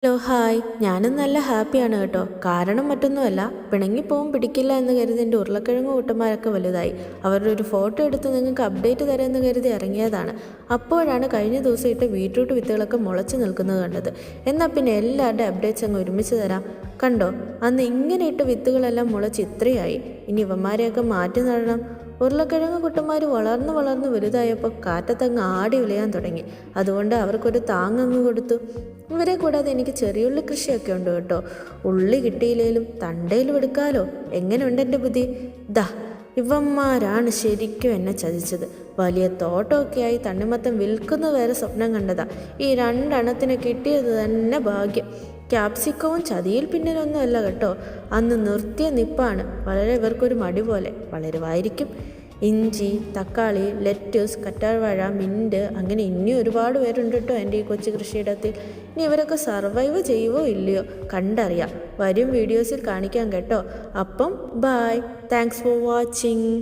Hello hi, ഞാനും നല്ല ഹാപ്പിയാണ് കേട്ടോ. കാരണം മറ്റൊന്നുമല്ല, പിണങ്ങിപ്പോവും പിടിക്കില്ല എന്ന് കരുതി എൻ്റെ ഉരുളക്കിഴങ്ങ് കൂട്ടന്മാരൊക്കെ വലുതായി. അവരുടെ ഒരു ഫോട്ടോ എടുത്ത് നിങ്ങൾക്ക് അപ്ഡേറ്റ് തരാമെന്ന് കരുതി ഇറങ്ങിയതാണ്. അപ്പോഴാണ് കഴിഞ്ഞ ദിവസം ഇട്ട് ബീട്രൂട്ട് വിത്തുകളൊക്കെ മുളച്ച് നിൽക്കുന്നത് കണ്ടത്. എന്നാൽ പിന്നെ എല്ലാവരുടെ അപ്ഡേറ്റ്സ് അങ്ങ് ഒരുമിച്ച് തരാം. കണ്ടോ, അന്ന് ഇങ്ങനെ ഇട്ട് വിത്തുകളെല്ലാം മുളച്ച് ഇത്രയായി. ഇനി ഇവന്മാരെയൊക്കെ മാറ്റി നടണം. ഉരുളക്കിഴങ്ങ് കുട്ടന്മാർ വളർന്ന് വളർന്ന് വലുതായപ്പോൾ കാറ്റത്തങ്ങ് ആടി ഉലയാൻ തുടങ്ങി. അതുകൊണ്ട് അവർക്കൊരു താങ്ങങ്ങ് കൊടുത്തു. ഇവരെ കൂടാതെ എനിക്ക് ചെറിയുള്ളി കൃഷിയൊക്കെ ഉണ്ട് കേട്ടോ. ഉള്ളി കിട്ടിയില്ലേലും തണ്ടയിലും എടുക്കാലോ. എങ്ങനെയുണ്ട് എൻ്റെ ബുദ്ധി? ദാ ഇവന്മാരാണ് ശരിക്കും എന്നെ ചതിച്ചത്. വലിയ തോട്ടമൊക്കെയായി തണ്ണിമത്തം വിൽക്കുന്നത് വരെ സ്വപ്നം കണ്ടതാ. ഈ രണ്ടെണ്ണത്തിന് കിട്ടിയത് തന്നെ ഭാഗ്യം. ക്യാപ്സിക്കവും ചതിയിൽ പിന്നിലൊന്നുമല്ല കേട്ടോ. അന്ന് നിർത്തിയ നിപ്പാണ്. വളരെ ഇവർക്കൊരു മടി പോലെ. വളരുമായിരിക്കും. ഇഞ്ചി, തക്കാളി, ലെറ്റ്യൂസ്, കറ്റാർവാഴ, മിൻറ്റ്, അങ്ങനെ ഇനി ഒരുപാട് പേരുണ്ട് കേട്ടോ എൻ്റെ ഈ കൊച്ചു കൃഷിയിടത്തിൽ. ഇനി ഇവരൊക്കെ സർവൈവ് ചെയ്യുവോ ഇല്ലയോ കണ്ടറിയാം. വരും വീഡിയോസിൽ കാണിക്കാം കേട്ടോ. അപ്പം ബായ്. Thanks for watching.